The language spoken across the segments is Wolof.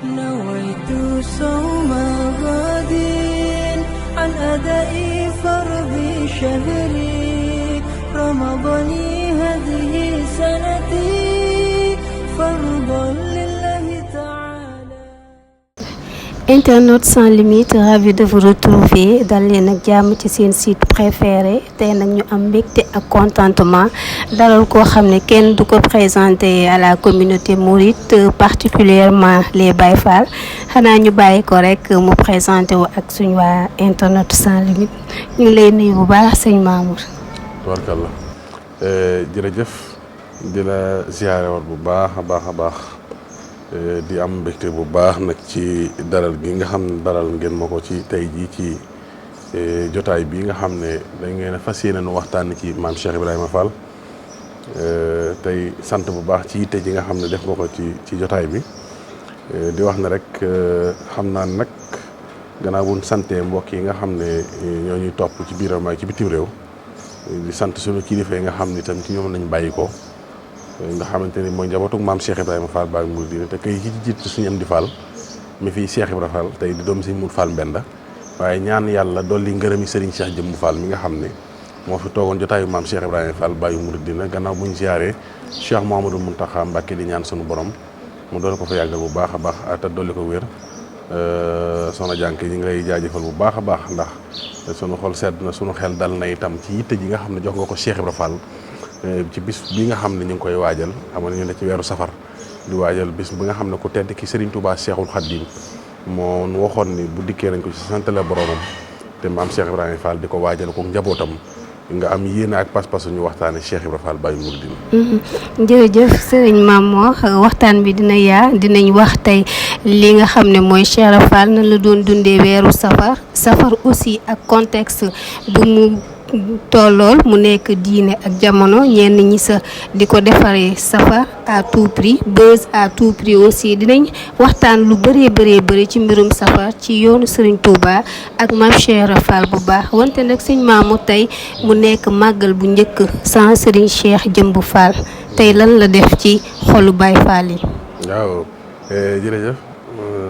نويت صوم غد عن أداء فرض شهري رمضان هذه سنتي فرضا لله تعالى. Internautes sans limite, ravi de vous retrouver dal leen ak jàmm ci seen site préféré tey nag ñu am mbégte ak contentement dalal koo xam ne kenn du ko présenté à la communauté mouride particulièrement les Baye Fall xanaa ñu bàyyi ko rek mu présenté wu ak suñu waa Internautes sans limite ñu ngi lay nuyu bu baax sëñ Mamour. Tubarkalla jërëjëf di la ziyaare war bu baax a baax di am mbégte bu baax nag ci dalal gi nga xam ne dalal ngeen ma ko ci tey jii ci jotaay bi nga xam ne dañ ngeen a fas yéene nu waxtaan ci maam Cheikh Ibrahima Fall tey sant bu baax ci yitte ji nga xam ne def nga ko ci jotaay bi di wax ne rek xam naa nag gannaaw bu ñu santee mbokk yi nga xam ne ñoo ñuy topp ci biiram ak ci bitim réew di sant suñu kilifa yi nga xam ne itam ci ñoom lañ bàyyi ko nga xamante ni mooy njabootug maam Cheikh Ibrahima Fall Baye Mouridina te kay ci jiitu suñu am di Fall mi fii Cheikh Ibrahima Fall tey di doom si Mour Fall Mbenda waaye ñaan yàlla dolli ngërëmi Serigne Cheikh Jëmmu Fall mi nga xam ne moo fi toogoon jotaayu maam Cheikh Ibrahima Fall Baye Mouridina gannaaw bu ñu ziaree Cheikh Mouhamadou Mountakha Mbacké di ñaan suñu borom mu doole ko fa yàggal bu baax a baax te dolli ko wér soxna jànk ñu ngi lay jaajëfal bu baax a baax ndax sunu xol sedd na sunu xel dal na itam ci yitte ji nga xam ne jox nga ko Cheikh Ibrahima Fall ci bis bi nga xam ne ñu ngi koy waajal xam ne ñu ne ci weeru safar di waajal bis bi nga xam ne ku tedd ki Serigne Touba Cheikhul Khadim moo waxoon ni bu dikkee nañ ko ci santale boromam te maam Cheikh Ibrahima Fall di ko waajal ko njabootam nga am yéene ak pas-pas ñu waxtaane Cheikh Ibrahima Fall Baye Mouridina. jërëjëf Serigne Mamour waxtaan bi dina dinañ wax tey li nga xam ne mooy Cheikh Ibrahima Fall na la doon dundee weeru safar aussi ak contexte bu mu tollool mu nekk diine ak jamono ñenn ñi sa di ko defaree safar à tout prix buzz à tout prix aussi dinañ waxtaan lu bëree ci mbirum safar ci yoonu Serigne Touba ak Mame Cheikh Ibra Fall bu baax wante nag sëñ Mamour tey mu nekk màggal bu njëkk sans Serigne Cheikh Jëmbu Fall tey lan la def ci xolu Baye Fall yi. waaw jërëjëf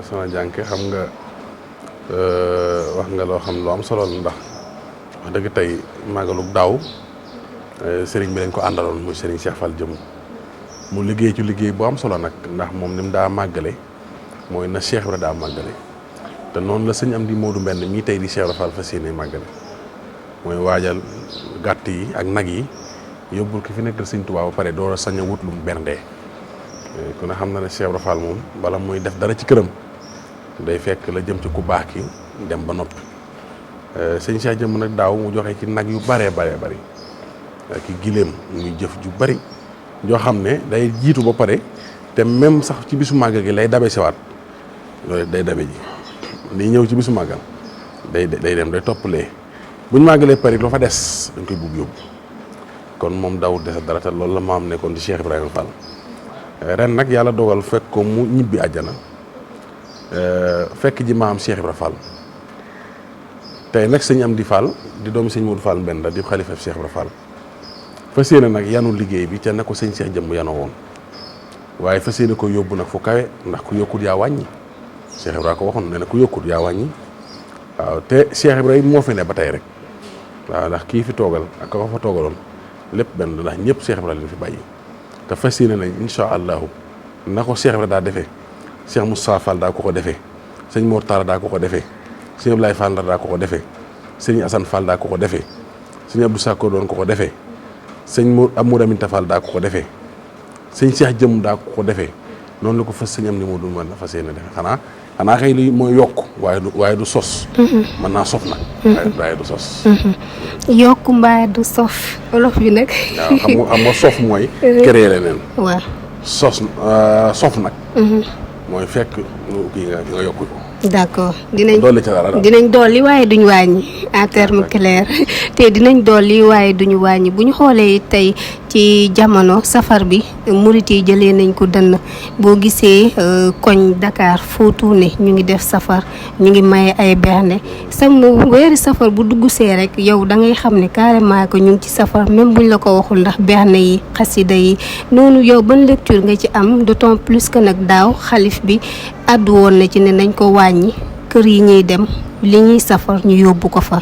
sama jànke xam nga wax nga loo xam lu am solo la ndax wax dëgg tey màggalug daaw sëriñ bi lañ ko àndaloon muy sëriñ Cheikh Fall Jëmm mu liggéey ci liggéey bu am solo nag ndax moom ni mu daa màggale mooy na Cheikh Ibra daa màggale te noonu la sëñ am di Modou Mbenn mii tey di Cheikh Ibra Fall fas yéene màggale mooy waajal gàtt yi ak nag yi yóbbul ki fi nekkal sëñ Tuubaa ba pare door a sañ a wut lu mu berndee ku ne xam na ne Cheikh Ibra Fall moom bala muy def dara ci këram day fekk la jëm ci ku baax ki dem ba noppi sëñ Cheikh Jëmm nag daaw mu joxe ci nag yu bari ki giléem muy jëf ju bari joo xam ne day jiitu ba pare te même sax ci bisu màggal gi lay dabe siwaat loolu day dabe ji liy ñëw ci bisu màggal day dem day toppalee buñ màggalee pare loo fa des dañ koy bugg yóbbu kon moom daawul dese dara te loolu la maam nekkoon di Cheikh Ibrahima Fall ren nag yàlla dogal fekk ko mu ñibbi àjjana fekk ji maam Cheikh Ibrahima Fall tey nag sëñ Amdi Fall di doomi sëñ Modou Fall Mbenda di xalifa Cheikh Ibrahima Fall fas yéene nag yanu liggéey bi ca na ko sëñ Cheikh Jëmm yanoo woon waaye fas yéene ko yóbbu nag fu kawe ndax ku yokkut yaa wàññi Cheikh Ibrahima ko waxoon ne na ku yokkut yaa wàññi waaw te Cheikh Ibrahima moo fi ne ba tey rek waaw ndax kii fi toogal ak ka ko fa toogaloon lépp benn ndax ñëpp Cheikh Ibrahima leen fi bàyyi te fas yéene nañ incha allahu na ko Cheikh Ibrahima daa defee Cheikh Moussa Fall daa ko defee sëñ Mor Talla daa ko defee sëñ Abdoulaye Fall Ndar daa ko defee sëñ Assane Fall daa ko defee sëñ Abdou Sakko doon ko defee sëñ Amour Aminta Fall daa ko defee sëñ Cheikh Jëmm daa ko defee noonu la ko fas sëñ am ni moo du mën a fas yéene defee xanaa xëy li mooy yokk waaye du sos. mën naa sof nag. waaye du sos. yokk mbaa du sof olof bi nag. waaw xam nga sof mooy. créer leneen. waaw sof nag. mooy fekk kii nga yokk ko. d'accord dinañ dolli waaye duñ wàññi en terme clair te dinañ dolli waaye duñu wàññi bu ñu xoolee tey ci jamono safar bi murit yi jëlee nañ ko dënn boo gisee koñ Dakar foo tourné ñu ngi def safar ñu ngi maye ay berne weeri safar bu dugg see rek yow da ngay xam ne carrément que ñu ngi ci safar même buñ la ko waxul ndax berne yi xasida yi noonu yow ban lecture nga ci am d'autant plus que nag daaw xalif bi àddu woon na ci ne nañ ko wàññi kër yi ñuy dem li ñuy safar ñu yóbbu ko fa.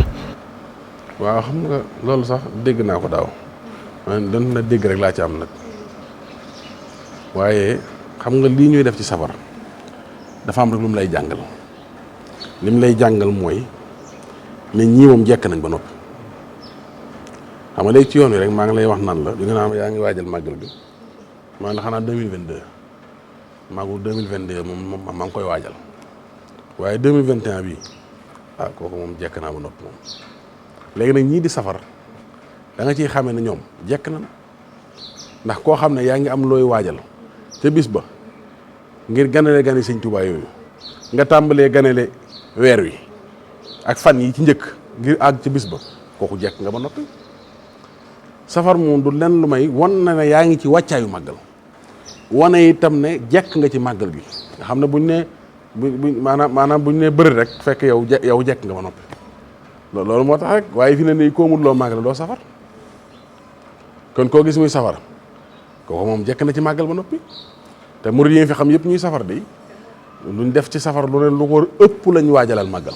waaw xam nga loolu sax dégg naa ko daaw man doon na dégg rek laa ci am nag waaye xam nga lii ñuy def ci safar dafa am rek lu mu lay jàngal li mu lay jàngal mooy ne ñii moom jekk nañ ba noppi xam nga léegi ci yoon wi rek maa ngi lay wax nan la di nga naan yaa ngi waajal màggal bi maa la xanaa 2022 màggu 2022 moom maa ngi koy waajal waaye 2021 bi kooku moom jekk naa ba noppi moom léegi nag ñii di safar da nga ciy xamee ne ñoom jekk na ndax koo xam ne yaa ngi am looy waajal ca bis ba ngir ganale gane Sëñ Tuubaa yooyu nga tàmbalee ganale weer wi ak fan yi ci njëkk ngir àgg ci bis ba kooku jekk nga ba noppi safar moom du lenn lu may wan na ne yaa ngi ci wàccaayu màggal wane itam ne jekk nga ci màggal gi nga xam ne buñ ne maanaam buñ ne bëri rek fekk yow jekk nga ba noppi loolu moo tax rek waaye fi ne nii koo mut loo màggal doo safar kon koo gis muy safar kooku moom jekk na ci màggal ba noppi te murid yi fi xam yëpp ñuy safar de luñ def ci safar lu ne lu ko ëpp lañ waajalal màggal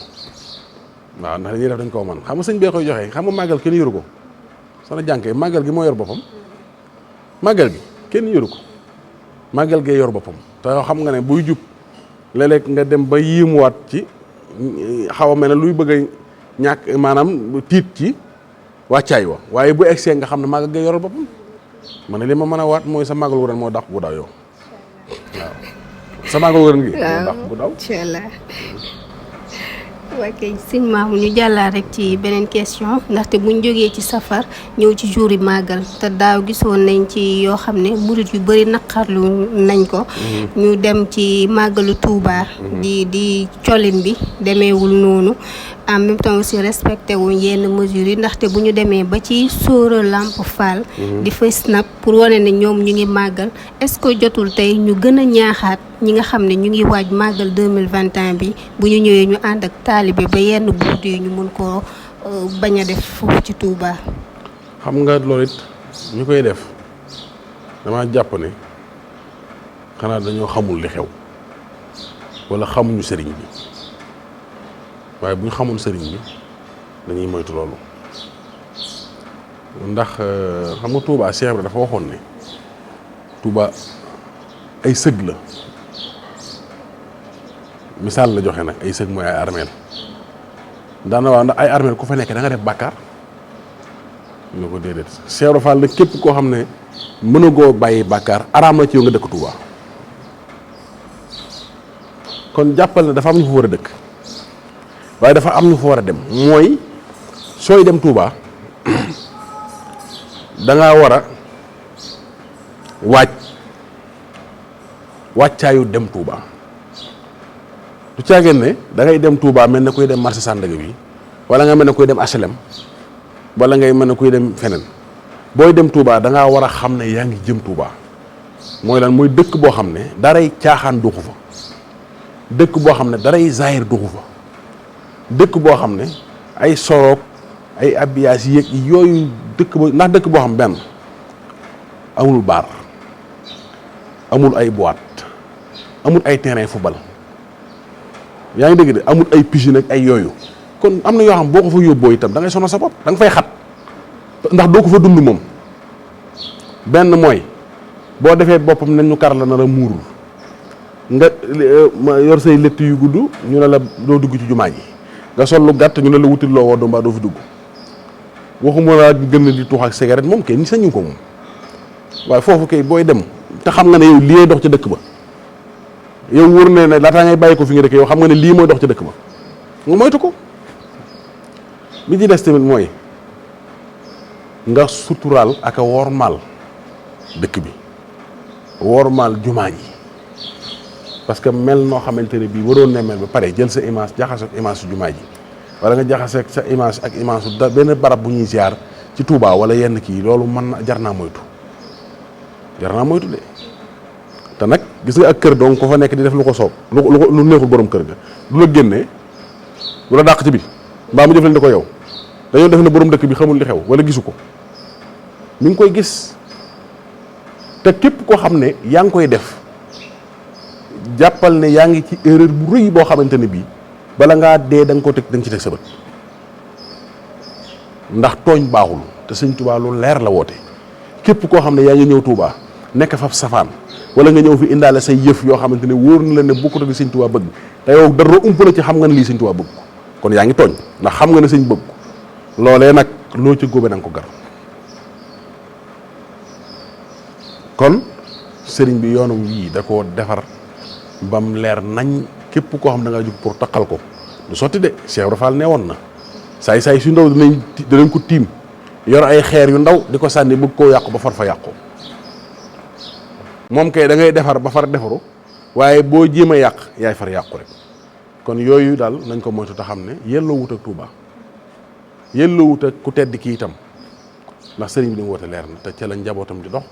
waaw ndax dañuy def dañ koo mën xam nga sëñ bee koy joxe xam nga màggal kenn yoru ko sana jànkee màggal gi moo yor boppam màggal gi kenn yoru ko màggal gee yor boppam te xam nga ne buy jub léeg-léeg nga dem ba yiimuwaat ci xaw a mel ne luy bëgg a ñàkk maanaam tiit ci wàccaay wa waaye bu egsee nga xam ne màggal gee yoral boppam man ne li ma mën a waat mooy sa màggal wu ren moo dàq bu daw yow waaw sa màggal wu ren gi moo dàq bu daw incha allah ok sëñ Mamour ñu jàllaa rek ci beneen question ndaxte buñ jógee ci safar ñëw ci jour yi màggal te daaw gisoon nañ ci yoo xam ne murit yu bëri naqarlu nañ ko ñu dem ci màggalu Touba di colin bi demeewul noonu en même temps aussi respecté wuñ yenn mesures yi ndaxte bu ñu demee ba ci sóora Lamp Fall di fa snap pour wane ne ñoom ñu ngi màggal est-ce que jotul tey ñu gën a ñaaxaat ñi nga xam ne ñu ngi waaj màggal 2021 bi bu ñu ñëwee ñu ànd ak taalibe ba yenn buut yi ñu mun koo bañ a def foofu ci Touba. xam nga loolu it ñu koy def dama jàpp ne xanaa dañoo xamul li xew wala xamuñu sëriñ bi waaye bu ñu xamul sëriñ bi dañuy moytu loolu ndax xam nga Touba Cheikh Ibra dafa waxoon ne Touba ay sëg la misaal la joxe nag ay sëg mooy ay armeel daana waaw ndax ay armeel ku fa nekk da nga def bàkkaar ñu ko déedéet Cheikh Ibra Fall nag képp koo xam ne mën a goo bàyyi bàkkaar araam na ci yow nga dëkk Touba kon jàppal na dafa am ñu fa war a dëkk waaye dafa am ñu fa war a dem mooy sooy dem Touba dangaa war a wàccaayu dem Touba du caageen ne da ngay dem Touba mel ne kuy dem marché Sandaga bi wala nga mel ne kuy dem HLM wala ngay mel ne kuy dem feneen booy dem Touba da ngaa war a xam ne yaa ngi jëm Touba mooy lan mooy dëkk boo xam ne daray caaxaan duxu fa dëkk boo xam ne daray zahir duxu fa dëkk boo xam ne ay soroog ay abiyaas yéeg yooyu dëkk ba ndax dëkk boo xam benn amul baar amul ay boîte amul ay terrain football yaa ngi dégg de amul ay piscine ak ay yooyu kon am na yoo xam boo ko fa yóbboo itam da ngay sonal sa bopp da nga fay xat ndax doo ko fa dund moom benn mooy boo defee boppam nañ ñu kar la na la muurul nga yor say lett yu gudd ñu ne la doo dugg ci jumaa ji nga sol lu gàtt ñu ne la wutil loo woddu mbaa doo fi dugg waxuma laa gën di tuux ak cigarette moom kay ni sañu ko moom waaye foofu kay booy dem te xam nga ne yow lii dox ca dëkk ba yow wóor ne ne laataa ngay bàyyi ko fi nga dëkk yow xam nga ne lii mooy dox ca dëkk ba nga moytu ko bi ci des tamit mooy nga suturaal ak a wormaal dëkk bi wormaal jumaa ji parce que mel noo xamante ne bii waroon ne mel ba pare jël sa image jaxase ak image su jumaa ji wala nga jaxase sa image ak image su benn barab bu ñuy ziar ci Touba wala yenn kii loolu mën na jar naa moytu jar naa moytu de te nag gis nga ak kër donc ko fa nekk di def lu ko soob lu neexul borom kër ga du la génnee du la dàq ci bi mbaa mu jëflante ko yow dañoo def ne borom dëkk bi xamul li xew wala gisu ko mi ngi koy gis te képp koo xam ne yaa ngi koy def jàppal ne yaa ngi ci erreur bu rëy boo xamante ne bii bala ngaa dee da nga ko teg da nga ci teg sa bët ndax tooñ baaxul te sëñ Touba lu leer la woote képp koo xam ne yaa ngi ñëw Touba nekk fa safaan wala nga ñëw fi indaale say yëf yoo xamante ne wóor na la ne bokkut ak sëñ Touba bëgg te yow dara ump la ci xam nga ne lii sëñ Touba bëgg kon yaa ngi tooñ ndax xam nga ne sëñ bëgg loolee nag loo ci góobe da nga ko gar kon sëriñ bi yoonum yii da koo defar bam leer nañ képp koo xam da nga jug pour taqal ko du sotti de Cheikh Ibra Fall nee woon na saay su ndaw dinañ ko tiim yor ay xeer yu ndaw di ko sànni bëgg koo yàqu ba far fa yàqu moom kay da ngay defar ba far defaru waaye boo jéem a yàq yaay far yàqu rek kon yooyu daal nañ ko moytu te xam ne yelloo wut ak Touba yelloo wut ak ku tedd ki itam ndax sëriñ bi li mu woote leer na te ca la njabootam di dox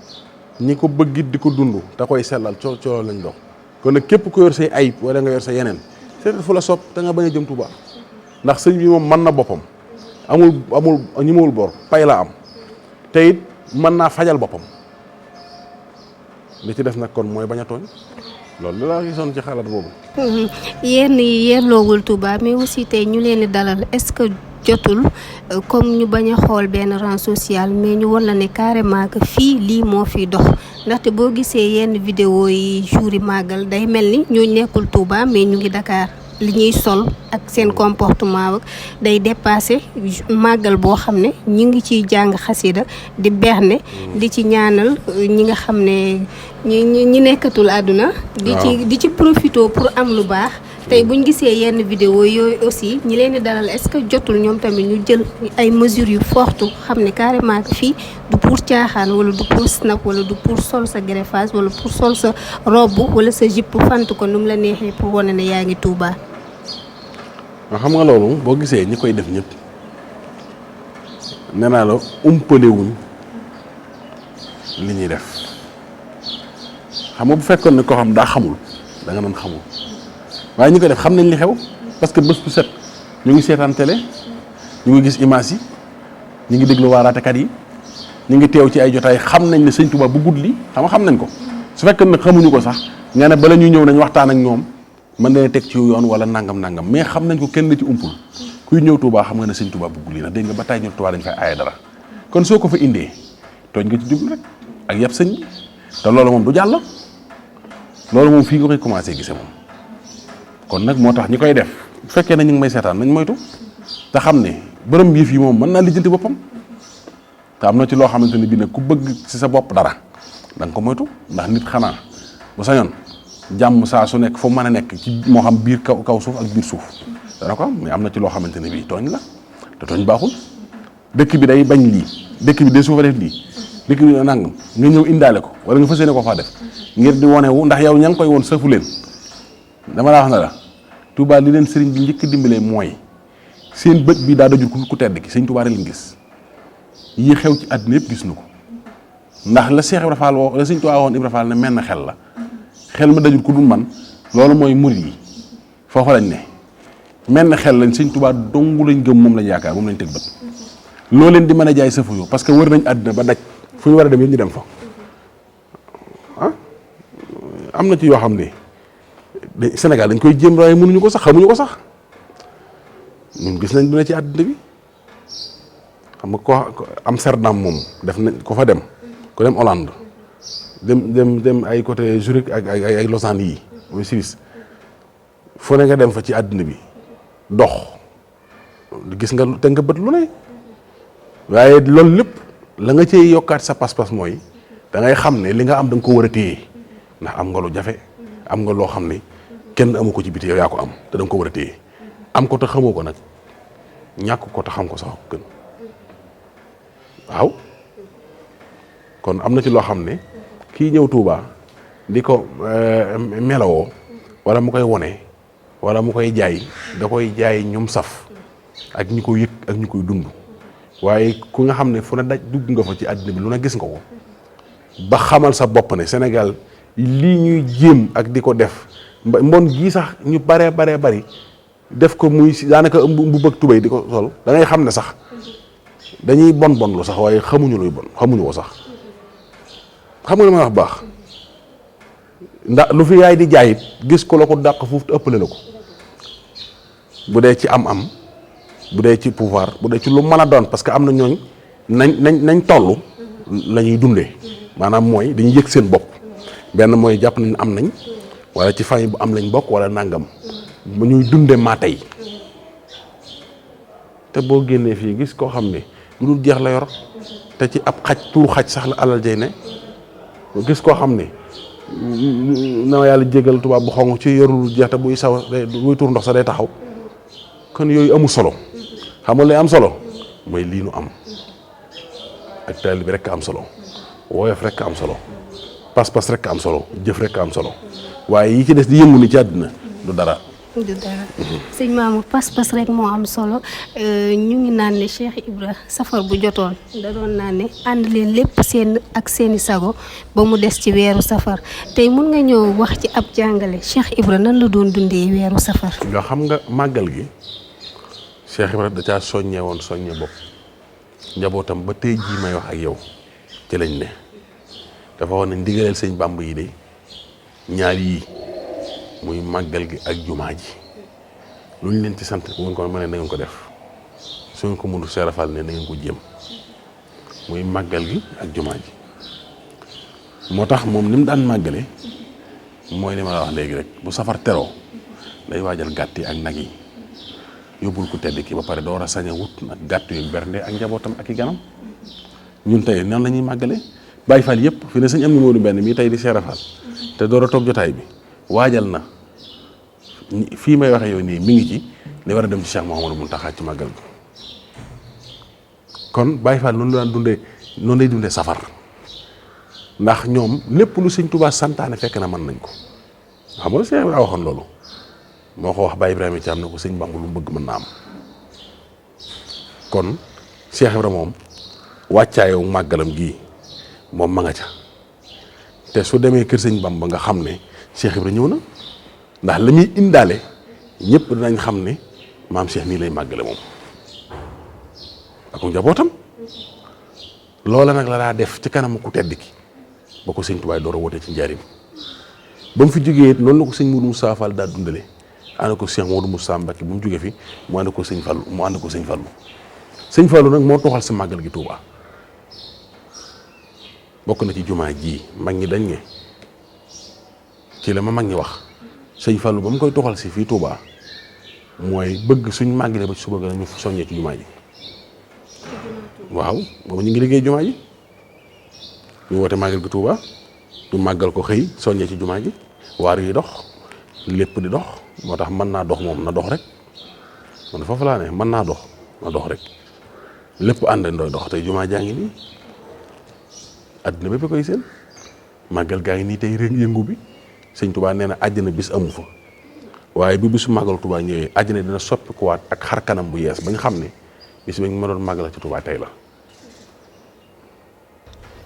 ñi ko bëggit di ko dund te koy sellal coo lañ dox kon nag képp ku yor say ayib wala nga yor sa yeneen seet fu la sopp te nga bañ a jëm Touba ndax sëñ bi moom mën na boppam amul ñimawul bor pay la am te it mën naa fajal boppam li ci def nag kon mooy bañ a tooñ loolu la gisoon ci xalaat boobu. yenn yi yelloowul Touba mais aussi tey ñu leen di dalal est-ce que jotul comme ñu bañ a xool benn rang social mais ñu wan la ne carrément que fii lii moo fi dox ndaxte boo gisee yenn vidéo yi jour yi màggal day mel ni ñu nekkul Touba mais ñu ngi Dakar li ñuy sol ak seen comportement day dépassé màggal boo xam ne ñu ngi ciy jàng xasida di berne di ci ñaanal ñi nga xam ne ñi nekkatul àdduna di ci profito pour am lu baax tey buñ gisee yenn vidéo yooyu aussi ñi leen di dalal est-ce que jotul ñoom tamit ñu jël ay mesures yu fortes xam ne carrément que fii du pour caaxaan wala du pour snap wala du pour sol sa greffage wala pour sol sa robe wala sa jupe fant ko nu mu la neexee pour wane ne yaa ngi Touba. xam nga loolu boo gisee ñi koy def ñëpp nee naa la umpalewuñ li ñuy def xam nga bu fekkoon ne koo xam daa xamul da nga doon xamul waaye ñi koy def xam nañ li xew parce que bés bu set ñu ngi seetaan télé ñu ngi gis image yi ñu ngi déglu waaraatekat yi ñu ngi teew ci ay jotaay xam nañ ne sëñ Touba bu gudd li xam nañ ko su fekkee ne xamuñu ko sax nga ne bala ñuy ñëw nañ waxtaan ak ñoom mën na teg ci yoon wala nangam mais xam nañ ko kenn ci umpul kuy ñëw Touba xam nga ne sëñ Touba bëggul lii ndax dégg nga ba tay ñëw Touba dañ fay aaye dara kon soo ko fa indee tooñ nga ci jublu rek ak yàpp sëñ bi te loolu moom du jàll loolu moom fii nga koy commencé gisee moom kon nag moo tax ñi koy def bu fekkee ne ñu ngi may seetaan nañ moytu te xam ne borom yëf yi moom mën naa lijjanti boppam te am na ci loo xamante ne bii nag ku bëgg ci sa bopp dara da nga ko moytu ndax nit xanaa bu sañoon jàmm saa su nekk foo mën a nekk ci moo xam biir kaw suuf ak biir suuf dana ko am mais am na ci loo xamante ne bii tooñ la te tooñ baaxul dëkk bi day bañ lii dëkk bi day suufa def lii dëkk bi nangam nga ñëw indaale ko wala nga fas yéene ko faa def ngir di wane wu ndax yow ña ngi koy woon sëfu leen dama laa wax na la Touba li leen sëriñ bi njëkk dimbalee mooy seen bët bi daa dajul ku tedd ki sëñ Touba rek lañ gis yi xew ci àddina yëpp gis na ko ndax la Cheikh Ibra Fall la sëñ Touba woon Ibra Fall ne menn xel la xel ma dajul ku dul man loolu mooy murid yi foofu lañ ne menn xel lañ sëñ Touba dongu lañ gëm moom lañ yaakaar moom lañ teg bët loo leen di mën a jaay sëfu yo parce que wër nañ àddina ba daj fu ñu war a dem yéen ñu dem fa am na ci yoo xam ne Sénégal dañ koy jéem waaye mënuñu ko sax xamuñu ko sax ñun gis nañ dina ci àddina bi xam nga ko Amsterdam moom def nañ ko fa dem ko dem Hollande dem ay côté Zurich ak ay Lausanne yi mooy Suisse foo ne nga dem fa ci àddina bi dox gis nga te nga bët lu ne waaye loolu lépp la nga cee yokkaat sa pas-pas mooy da ngay xam ne li nga am da nga ko war a téye ndax am nga lu jafe am nga loo xam ne kenn amu ko ci biti yow yaa ko am te da nga ko war a téye am ko te xamoo ko nag ñàkk ko te xam ko sax gën waaw kon am na ci loo xam ne kii ñëw Touba di ko melawoo wala mu koy wone wala mu koy jaay da koy jaay ñoom saf ak ñi ko yëg ak ñi koy dund waaye ku nga xam ne fu ne daj dugg nga fa ci àddina bi lu ne gis nga ko ba xamal sa bopp ne Sénégal lii ñuy jéem ak di ko def mbon gii sax ñu baree bari def ko muy daanaka bu bëgg tubéy di ko sol da ngay xam ne sax dañuy bon lu sax waaye xamuñu luy bon xamuñu ko sax xam nga li ma wax baax ndax lu fi yaay di jaayit gis ko la ko dàq fuuf te ëppale la ko bu dee ci am bu dee ci pouvoir bu dee ci lu mën a doon parce que am na ñooñ nañ toll la ñuy dundee maanaam mooy dañuy yëg seen bopp benn mooy jàpp nañ am nañ wala ci famille bu am lañ bokk wala nangam ba ñuy dundee maa tey te boo génnee fii gis koo xam ne lu dul jeex la yor te ci ab xaj tuuru xaj sax la alal jay ne gis koo xam ne na yàlla jégal tubaab bu xonq ci yorul jeex te buy buy tuur ndox sax day taxaw kon yooyu amul solo xam nga lay am solo mooy lii nu am ak taalibe bi rek am solo woyof rek am solo pas-pas rek am solo jëf rek am solo waaye yi ci des di yëngu ni ci àddina du dara. du dara sëñ Mamour pas-pas rek moo am solo ñu ngi naan ne Cheikh Ibra safar bu jotoon da doon naan ne ànd leen lépp seeni sago ba mu des ci weeru safar tey mun nga ñëw wax ci ab jàngale Cheikh Ibra nan la doon dundee weeru safar. nga xam nga màggal gi Cheikh Ibra da caa soññee woon soññe bopp njabootam ba tey jii may wax ak yow ci lañ ne dafa wax ne ndigaleel sëñ Bàmb yi de ñaar yii muy màggal gi ak jumaa ji lu ñu leen ci sant bu ngeen ko mënee na ngeen ko def su ngeen ko mënul Cheikh Rafal ne na ngeen ko jéem muy màggal gi ak jumaa ji moo tax moom ni mu daan màggale mooy li ma la wax léegi rek bu safar teroo day waajal gàtt yi ak nag yi yóbbul ko tedd ki ba pare door a sañ a wut nag gàtt yu bernde ak njabootam ak i ganam ñun tey noonu la ñuy màggale Baay Faal yëpp fi ne sëñ am ni Moodu benn mii tey di Cheikh Rafal te door a toog jotaay bi waajal na fii may waxee yow nii mi ngi ci li war a dem ci Cheikh Mouhamadou Mountakha ci màggal bi kon Baye Fall noonu la daan dundee noonu lay dundee safar ndax ñoom lépp lu sëñ Touba santaane fekk na mën nañ ko xam nga Cheikh Ibrahima waxoon loolu moo ko wax Baye Ibrahima ci am na ko sëñ Bamba lu mu bëgg mën na am kon Cheikh Ibrahima moom wàccaayow màggalam gii moom ma nga ca te su demee kër sëñ Bamba nga xam ne Cheikh Ibrahima ñëw na ndax la muy indaale ñëpp dinañ xam ne maam Cheikh nii lay màggale moom ak njabootam loola nag la daa def ci kanam ku tedd ki ba ko sëñ Tuubaa door a woote ci njaarim ba mu fi jógee it noonu la ko sëñ Modou Moussa Fall daa dundale ànd ko Cheikh Modou Moussa Mbacké bu mu jógee fi mu ànd ko sëñ Fallu mu ànd ko sëñ Fallu sëñ Fallu nag moo toxal si màggal gi Touba bokk na ci jumaa ji mag ñi dañ ne ci la ma mag ñi wax sëñ Fallu ba mu koy toxal si fii Touba mooy bëgg suñ màggalee ba ci suba ga ñu soññee ci jumaa ji waaw boobu ñu ngi liggéey jumaa ji ñu woote màggal gi Touba ñu màggal ko xëy soññee ci jumaa ji waar yi dox lépp di dox moo tax mën naa dox moom na dox rek man foofu laa ne mën naa dox na dox rek lépp ànd ndooy dox tey jumaa jaa ngi nii àddina bépp koy seen màggal gaa ngi nii tey rek yëngu bi sëñ Touba nee na àjjana bis amu fa waaye bi bisu màggal Touba ñëwee àjjana dina soppi kuwaat ak xar kanam bu yees ba nga xam ne bis bi ma doon màggal ci Touba tey la.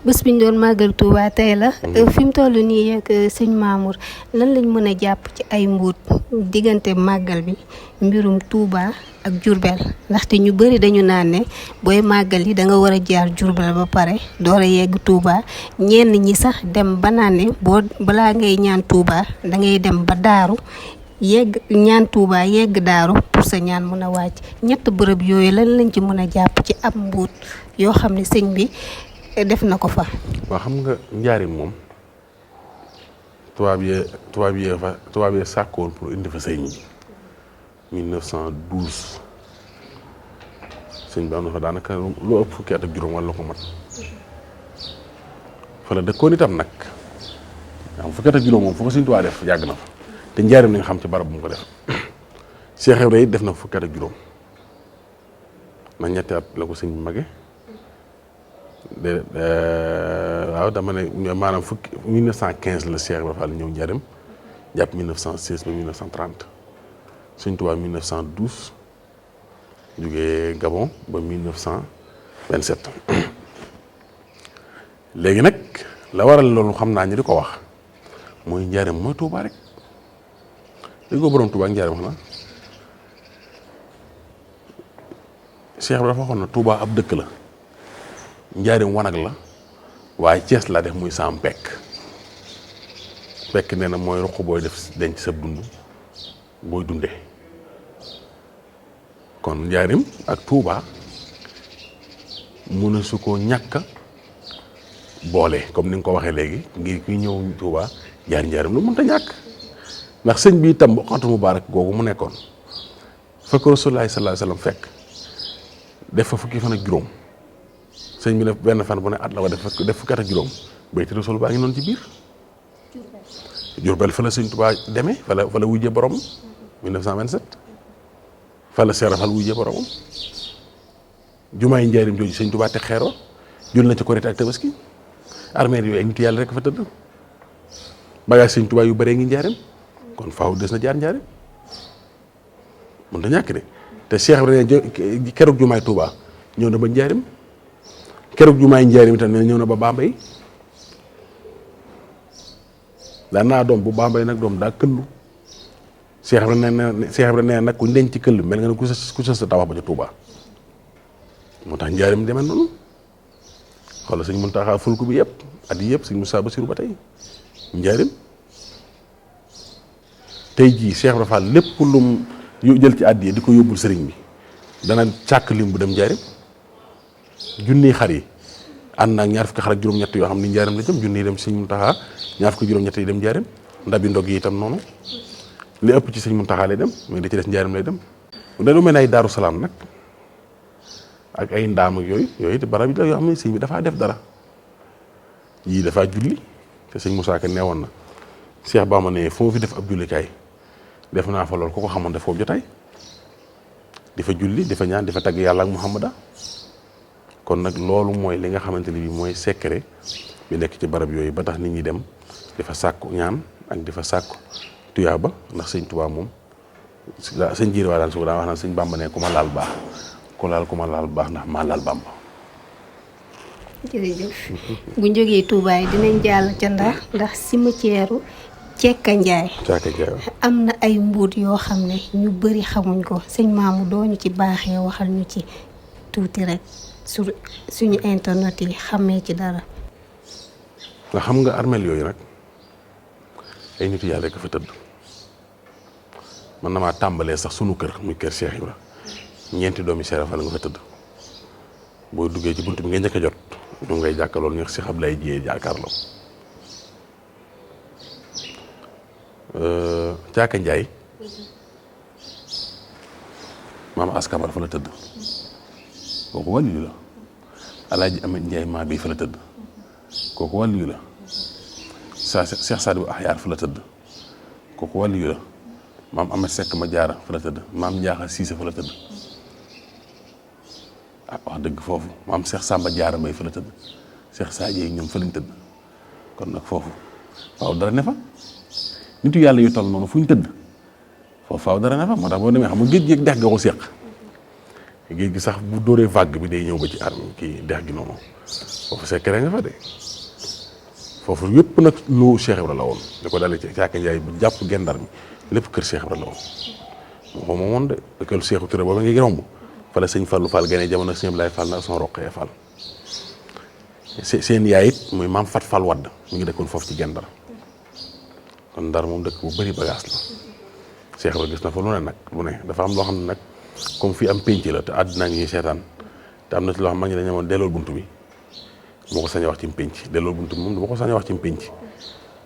bés bi ñu doon màggal Touba tey la. fi mu toll nii ak sëñ Mamour lan lañ mën a jàpp ci ay mbuut diggante màggal bi mbirum Touba ak Diourbel ndaxte ñu bëri dañu naan ne booy màggal yi da nga war a jaar Diourbel ba pare door a yegg Touba ñenn ñi sax dem ba naan ne balaa ngay ñaan Touba da ngay dem ba Daaru yegg ñaan Touba yegg Daaru pour sa ñaan mën a wàcc ñett bërëb yooyu lan lañ ci mën a jàpp ci ab mbuut yoo xam ne sëñ bi def na ko fa. waaw xam nga njaarim moom tubaab yee sàkkoon pour indi fa sëñ bi 1912 sëñ bi am na fa daanaka lu ëpp fukki at ak juróom wala ko mat fa la dëkkoon itam nag waaw fukki at ak juróom moom fu ko sëñ Tuubaa def yàgg na fa te njaarim li nga xam ci barab bu mu ko def Cheikh Ibrahima it def na fukki at ak juróom na ñetti at la ko sëñ bi mage waaw dama ne maanaam fukki 1915 la Cheikh Ibrahima Fall ñëw njaarim jàpp 1916 ba 1930 sëñ Tuubaa 1912 jógee Gabon ba 1927 léegi nag la waral loolu xam naa ñu di ko wax mooy njaareem mooy Touba rek li ko borom Touba ak njaareem xanaa Cheikh bi dafa waxoon na Touba ab dëkk la njaareem wanag la waaye Cees la def muy saam pekk nee na mooy ruq booy def denc sa dund booy dundee kon njaareem ak Touba mu ne su ko ñàkk boole comme ni nga ko waxee léegi ngir kuy ñëw Touba jaar njaareem lu mënta ñàkk ndax sëñ bi itam boqantu mubaarak googu mu nekkoon fa ko Rasulullaahi sallallaahu alayhi wa sallam fekk def fa fukki fan ak juróom sëñ bi def benn fan bu ne at la ko def fukki at ak juróom bayti Rasul baa ngi noonu ci biir Jurbel fa la sëñ Touba demee fa la wujjee borom 1927 fa la Seex Rafal wujjee boromam jumaa yi njaareem jooju sëñ Touba te xeeroo jul na ci Korite ak Tabaski armée yooyu ay nit yàlla rek fa tëdd bagage sëñ Touba yu bëree ngi njaareem kon faaw des na jaar njaareem mën ta ñàkk de te Cheikh bi keroog jumaay Touba ñëw na ba njaareem keroog jumaay njaareem itam ne ñëw na ba Bambey daan naa doom bu Bambey nag doom daa këllu Cheikh bi nee nag ku denc ci këll mel nga ne ku sës sa tabax ba ca Touba moo tax njaareem demee noonu xoolal sëñ Muntaxa fulku bi yëpp at yi yëpp sëñ Moussa Bassirou ba tey njaareem tey jii Cheikh Ibra Fall lépp lum jël ci àddiya di ko yóbbul sëriñ bi dana càkk lim bu dem njaareem junniy xar yi ànd naag ñaar fukki xar ak juróom-ñett yoo xam ni njaareem la jëm junniy dem sëñ Muntaxa ñaar fukki juróom-ñett yi dem njaareem ndabi ndog yi itam noonu li ëpp ci sëñ Muntaxa lay dem mais li ci des njaareem lay dem dañu mel ne ay Daaru Salaam nag ak ay ndaam ak yooyu it barab yi la yoo xam ne sëñ bi dafaa def dara yii dafaa julli te sëñ Moussa Ka neewoon na Cheikh Bamba ne fu ma fi def ab jullikaay def naa fa loolu ku ko xamoon def foofu jotaay di fa julli di fa ñaan di fa tagg yàlla ak Muhammada kon nag loolu mooy li nga xamante ne bii mooy secret bi nekk ci barab yooyu ba tax nit ñi dem di fa sàkku ñaan ak di fa sàkku tuyaaba ndax sëñ Tuubaa moom sëñ jiir waa daan su ko daan wax naan sëñ Bamba ne ku ma laal baax ku ma laal baax ndax maa laal Bamba. jërëjëf bu ñu jógee Touba yi dinañ jàll ca ndax cimetière Cekka Njaay am na ay mbuut yoo xam ne ñu bëri xamuñ ko sëñ Maamu doo ñu ci baaxee waxal ñu ci tuuti rek suñu internet yi xamee ci dara. nga xam nga armeel yooyu nag ay nit yàlla rek fa tëdd man na maa tàmbalee sax sunu kër muy kër Cheikh Ibra ñeenti doomi Cheikh Ibra nga fa tëdd boo duggee ci bunt bi nga njëkk a jot ñu ngay jàkkaarloo ñu Cheikh Ablaye Jiyee jàkkaarloo Caaka Njaay maam Askamar fa la tëdd kooku wàllu la Alaaji Amet Njaay maa bii fa la tëdd kooku wàllu la Cheikh Sadou Axyaar fa la tëdd kooku wàllu la maam Amet Sekk ma jaara fa la tëdd maam Njaaxa Siise fa la tëdd wax dëgg foofu maam Cheikh Samba Jaara Mbay fa la tëdd Cheikh Sadio yi ñoom fa lañ tëdd kon nag foofu waaw dara ne fa nitu yàlla yu toll noonu fu ñu tëdd foofu faaw dara ne fa moo tax boo demee xam nga géej gi ak dex ga ko séq géej gi sax bu dóoree vague bi day ñëw ba ci arme kii dex gi noonu foofu secret nga fa de foofu yëpp nag lu Cheikh Ibra la woon li ko dalee ci Caaka Njaay bu jàpp gendar mi lépp kër Cheikh Ibra la woon moo moom woon de kër Cheikh Touré booba ngi romb fa la sëñ Fallou Fall gane jamono sëñ Ablaye Fall na son roqee Fall seen yaay it muy maam Fat Fall Wadd mu ngi dëkkoon foofu ci gendar kon Ndar moom dëkk bu bëri bagage la Cheikh Ibra gis na fa lu ne nag lu ne dafa am loo xam ne nag comme fii am pénc la te àddina ngi ñuy seetaan te am na ci loo xam mag ñi dañu amoon dellool buntu bi moo ko sañ a wax ci pénc dellool buntu bi moom du ma ko sañ a wax ci pénc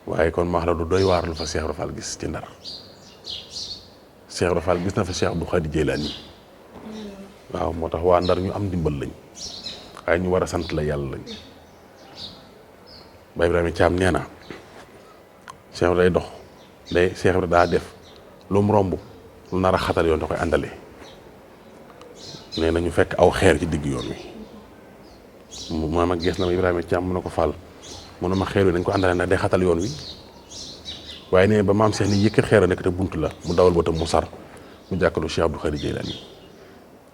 waaye kon maax la du doy waar lu fa Cheikh Ibra Fall gis ci Ndar Cheikh Ibra Fall gis na fa Cheikh Abdou Khadre Jeylaani waaw moo tax waa Ndar ñu am ndimbal lañ waaye ñu war a sant la yàlla lañ Baye Ibrahima Thiam nee na Cheikh Ibra day dox Cheikh Ibra daa def lu mu romb lu nar a xatal yoon da koy àndalee nee na ñu fekk aw xeer ci digg yoon wi ma ma gis na ma Ibrahima Thiam mu ne ko Fall mu ne ma xeer wi dañ ko àndalee nag day xatal yoon wi waaye nee ba maam Cheikh ni yëkkat xeer a nekk te bunt la mu dawal bëtam mu sar mu jàkkalu Cheikh Abdou Khadre Jeylaani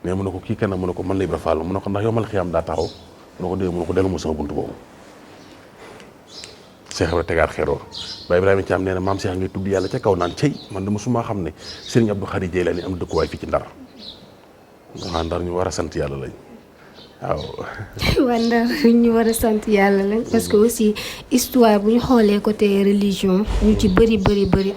nee mu ne ko kii kenn mu ne ko man la Ibra Fall mu ne ko ndax yow mal xiyaam daa taxaw mu ne ko dee mu ne ko dellu ma sama bunt boobu Cheikh Ibra tegaat xeeroo Baye Ibrahima Thiam nee na maam Cheikh ngay tudd yàlla ca kaw naan cey man dama suma xam ne Serigne Abdou Khadre Jeylani am dëkkuwaay fii ci Ndar waa Ndar ñu war a sant yàlla lañ waaw. waa Ndar ñu war a sant yàlla lañ parce que aussi histoire bu ñu xoolee côté religion ñu ci bëri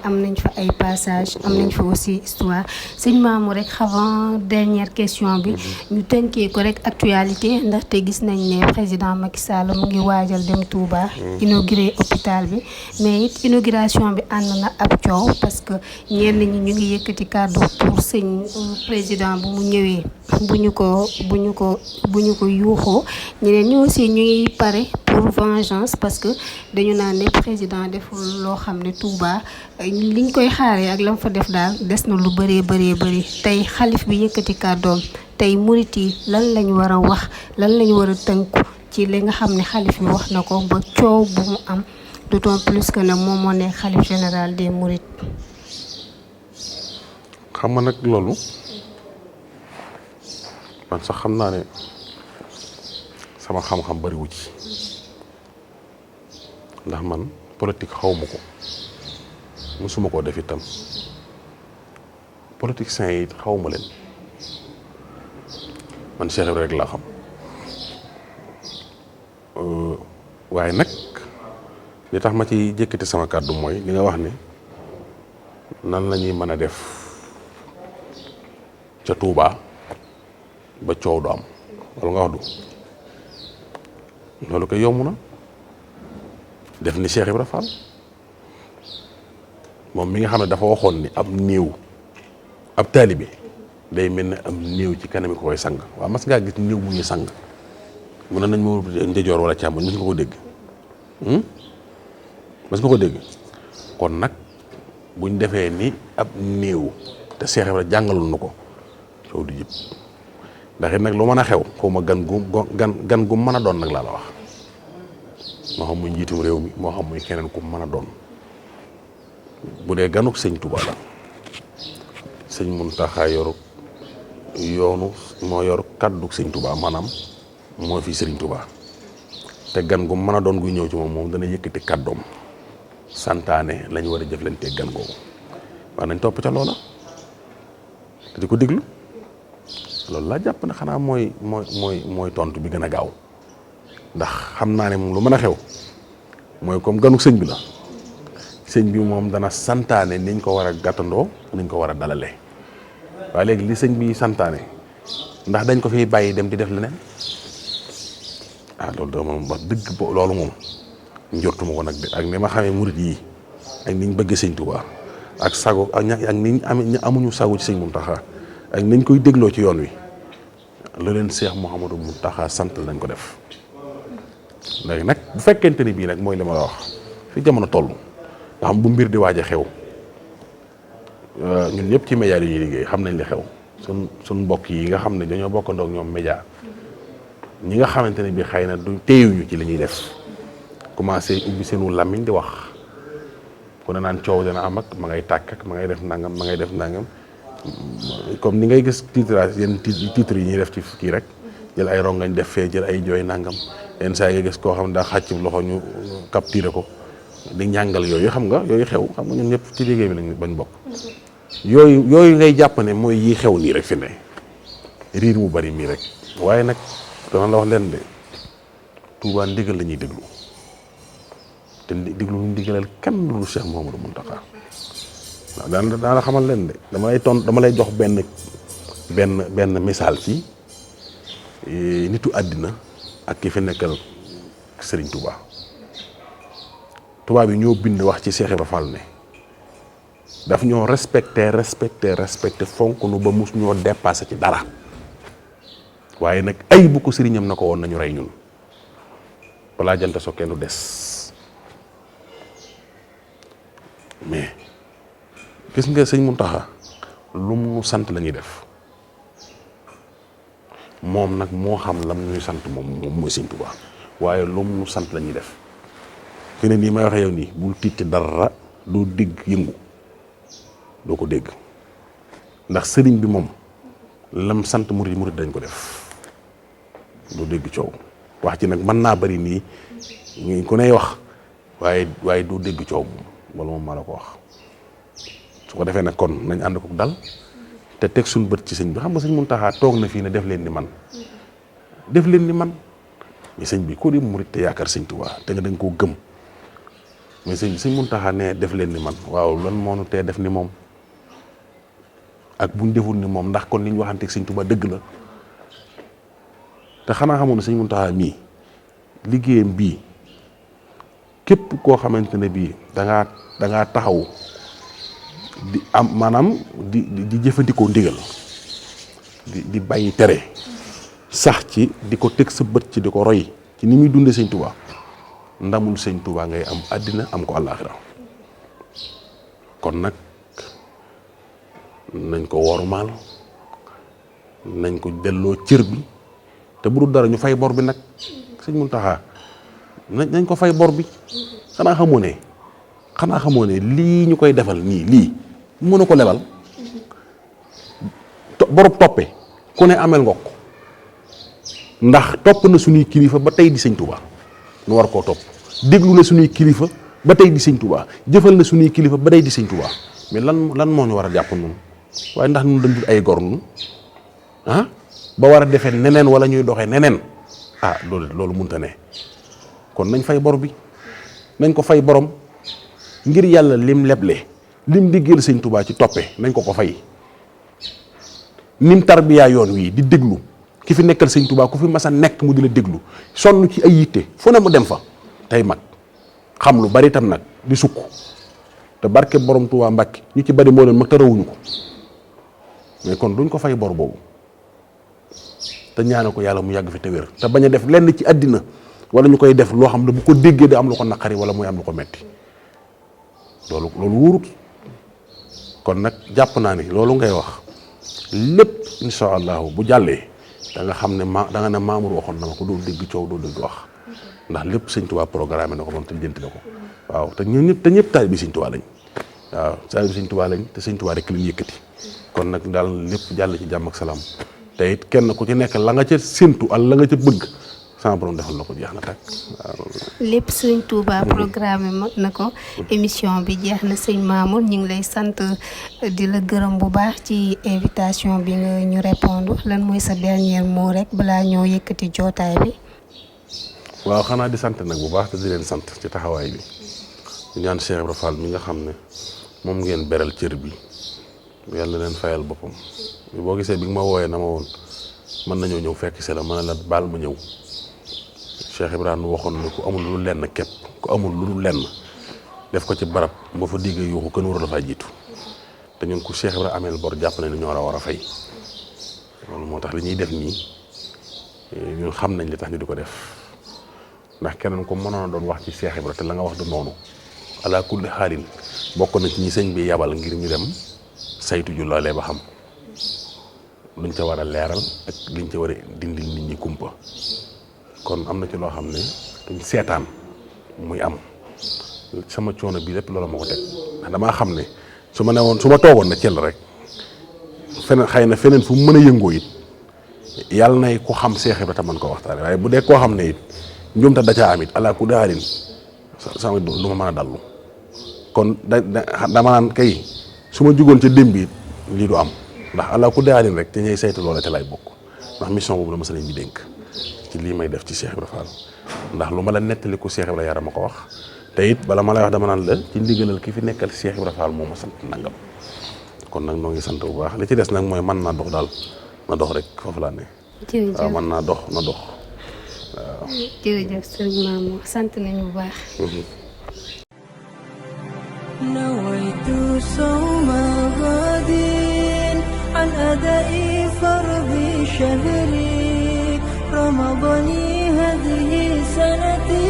am nañ fa ay passage am nañ fa aussi histoire sëñ Mamou rek avant dernière question bi ñu tënkee ko rek actualité ndaxte gis nañ ne président Macky Sall mu ngi waajal dem Touba inauguré hôpital bi mais it inauguration bi ànd na ab coow parce que ñenn ñi ñu ngi yëkkati kàddu pour sëñ président bu mu ñëwee bu ñu ko yuuxoo ñeneen ñi aussi ñu ngi pare pour vengeance parce que dañu naan ne président deful loo xam ne Touba liñ koy xaaree ak lam fa def daal des na lu bëree tey xalif bi yëkkati kàddoom tey murit yi lan lañ war a wax lan lañ war a tënku ci li nga xam ne xalif bi wax na ko ba coow bu mu am d'autant plus que ne moom moo nekk xalif général des mourides. xam nga nag loolu man sax xam naa ne sama xam-xam bariwu ci ndax man politique xawma ko musuma koo def itam politiciens yi xawma leen man Cheikh Ibrahima rek laa xam waaye nag li tax ma ci jëkkati sama kàddu mooy li nga wax ne nan la ñuy mën a def ca Touba ba coow du am wala nga wax du loolu koy yomb na def ni Cheikh Ibra Fall moom mi nga xam ne dafa waxoon ni ab néew ab taalibe day mel ne am néew ci kanam ko koy sang waaw mas ngaa gis néew bu ñuy sang mun nañ ma ndejoor wala càmmoñ mas nga ko dégg mas nga ko dégg kon nag buñ defee ni ab néew te Cheikh Ibra jàngalul na ko coow du jib ndax it nag lu mën a xew xaw ma gan gu mën a doon nag laa la wax moo xam muy njiitum réew mi moo xam muy keneen ku mën a doon bu dee ganuk sëñ Touba la sëñ Mountakha moo yor kaddu sëñ Touba maanaam moo fi sëriñ Touba te gan gu mën a doon guy ñëw ci moom dana yëkkati kaddoom santaane lañu war a jëflantee gan googu wax nañ topp ca loola te di ko déglu loolu laa jàpp ne xanaa mooy tontu bi gën a gaaw ndax xam naa ne moom lu mën a xew mooy comme ganu sëñ bi la sëñ bi moom dana santaane niñ ko war a gàttandoo niñ ko war a dalalee waaye léegi li sëñ bi santaane ndax dañ ko fiy bàyyi dem di def leneen loolu da moom wax dëgg loolu moom njortuma ko nag de ak ni ma xamee murit yi ak niñ bëgg sëñ Touba ak sago ak niñ amuñu sago ci sëñ Mountakha ak niñ koy dégloo ci yoon wi lu leen Cheikh Mouhamadou Mountakha sant lañ ko def léegi nag bu fekkente ni bii nag mooy li ma la wax fi jamono toll nga xam bu mbir di waaj a xew ñun ñëpp ci média yi ñuy liggéey xam nañ li xew sun mbokk yi nga xam ne dañoo bokkandoo ak ñoom média ñi nga xamante ne bii xëy na du téyuñu ci li ñuy def commencé ubbi seenu làmmiñ di wax ku ne naan coow dana am ak ma ngay tàkk ak ma ngay def nangam ma ngay def nangam comme ni ngay gis titre yenn titre yi ñuy def ci kii rek jël ay rongañ def fee jël ay jooy nangam yenn saa yi nga gis koo xam ne daa xàcc loxo ñu capturé ko di ñàngal yooyu xam nga yooyu xew xam nga ñun ñëpp ci liggéey bi lañ bañ bokk yooyu ngay jàpp ne mooy yi xew nii rek fi ne riir mu bari mii rek waaye nag dama la wax leen de Touba ndigal la ñuy déglu te déglu ñu ndigalal kenn lu Cheikh Mouhamadou Mountakha waaw daan la xamal leen de dama lay jox benn misaal ci nitu àddina ak ki fi nekkal Serigne Touba tubaab yi ñoo bind wax ci Cheikh Ibra Fall ne daf ñoo respecté fonk nu ba mus ñoo dépassé ci dara waaye nag ay bu ko sëriñam na ko woon nañu rey ñun balaa jant so kenn du des mais gis nga sëñ Mountakha lu mu sant la ñuy def moom nag moo xam lam ñuy sant moom mooy sëñ Touba waaye lu mu sant la ñuy def fi ne nii may waxee yow nii bul tiit ci dara doo dégg yëngu doo ko dégg ndax sëriñ bi moom lam sant murid dañ ko def doo dégg coow wax ci nag mën naa bari nii ku ne wax waaye doo dégg coow wala moom maa la ko wax. su ko defee nag kon nañ ànd ko dal te teg suñu bët ci sëñ bi xam nga sëñ Muntaxa toog na fii ne def leen ni man mais sëñ bi ko di murit te yaakaar sëñ Tuubaa te nga da nga koo gëm mais sëñ Muntaxa ne def leen ni man waaw lan moo nu tee def ni moom ak buñ deful ni moom ndax kon li ñu waxanteeg sëñ Tuubaa dëgg la te xanaa xamoon ne sëñ Muntaxa mii liggéeyam bii képp koo xamante ne bii da ngaa taxaw di am maanaam di jëfandikoo ndigal di bàyyi tere sax ci di ko teg sa bët ci di ko roy ci ni muy dundee sëñ Tuubaa ndamul sëñ Tuubaa ngay am àddina am ko àllaaxira kon nag nañ ko wormaal nañ ko delloo cër bi te bu dul dara ñu fay bor bi nag sëñ Muntaxa nañ ko fay bor bi xanaa xamoo ne lii ñu koy defal nii lii mën a ko lebal borub toppe ku ne amel nga ko ndax topp na suñuy kilifa ba tey di sëñ Tuubaa nu war koo topp déglu na suñuy kilifa ba tey di sëñ Tuubaa jëfal na suñuy kilifa ba tey di sëñ Tuubaa mais lan moo ñu war a jàpp noonu waaye ndax ñun dañ dul ay gor ñun ba war a defee neneen wala ñuy doxee neneen loolu mënta ne kon nañ fay bor bi nañ ko fay borom ngir yàlla lim leble lim liggéeyal sëñ Tuubaa ci toppe nañ ko fay nim tarbiyaa yoon wii di déglu ki fi nekkal sëñ Tuubaa ku fi mas a nekk mu di la déglu sonn ci ay yitte fu ne mu dem fa tey mag xam lu bari tam nag di sukk te barke borom Tuubaa Mbàkke ñu ci bari moo leen mag te rawuñu ko mais kon duñ ko fay bor boobu te ñaane ko yàlla mu yàgg fi te wér te bañ a def lenn ci àddina wala ñu koy def loo xam ne bu ko déggee da am lu ko naqari wala muy am lu ko metti loolu wóorut kon nag jàpp naa ni loolu ngay wax lépp insha allahu bu jàllee da nga xam ne da nga ne Mamour waxoon na ma ko doo dégg coow doo dégg wax ndax lépp sëñ Tuubaa programme na ko moom te jënti na ko waaw te ñëpp taalibe sëñ Tuubaa lañ waaw taalibe sëñ Tuubaa lañ te sëñ Tuubaa rek lañ yëkkati kon nag daal lépp jàll ci jàmm ak salaam te it kenn ku ci nekk la nga ca séntu ak la nga ca bëgg sama borom defal na ko jeex na tàkk waaw. lépp sëñ Touba programme na ko émission bi jeex na sëñ Mamour ñu ngi lay sant di la gërëm bu baax ci invitation bi nga ñu répondre lan mooy sa dernier mot rek balaa ñoo yëkkati jootaay bi. waaw xanaa di sant nag bu baax te di leen sant ci taxawaay bi ñu ñaan Cheikh Ibra Fall mi nga xam ne moom ngeen beral cër bi yàlla leen fayal boppam boo gisee bi nga ma wooyee na ma woon mën nañoo ñëw fekk si la mën la baal ma ñëw. Cheikh Ibrahima waxoon ne ku amul lu lenn képp ku amul lu lenn def ko ci barab boo fa diggee yuuxu kenn waru la faa jiitu te ñun ku Cheikh Ibrahima ameel bor jàpp nañ ne ñoo la war a fay loolu moo tax li ñuy def nii ñun xam nañ li tax ñu di ko def ndax keneen ko mënoon a doon wax ci Cheikh Ibrahima te la nga wax du noonu ala kulli xaalin bokk na ci ñi sëñ bi yabal ngir ñu dem saytu ju loolee ba xam luñ ca war a leeral ak liñ ca war a dindil nit ñi kumpa. kon am na ci loo xam ne duñ seetaan muy am sama coono bii lépp loolu ma ko teg ndax damaa xam ne su ma toogoon na cell rek feneen xëy na feneen fu mu mën a yëngoo it yàlla nay ku xam Seex Ibra te mën ko waxtaane waaye bu dee koo xam ne it njuumte da caa am it alaa ku daalin sama lu ma mën a dallu kon dama naan kay su ma jugoon ca démb it lii du am ndax alaa ku daalin rek te ñay saytu loola te lay bokk ndax mission boobu la ma sëriñ bi dénk ci lii may def ci Cheikh Ibra Fall ndax lu ma la nettali ko Cheikh Ibra yaram ma ko wax te it bala ma lay wax dama naan la ci ndigalal ki fi nekkal Cheikh Ibra Fall moo ma sant nangam kon nag noo ngi sant bu baax li ci des nag mooy mën naa dox daal na dox rek foofu laa ne. jërëjëf waaw mën naa dox na dox waaw. jërëjëf sëriñ Mamour sant nañu bu baax. نويت صوم غد عن أداء فرض شهري رمضان هذه سنتي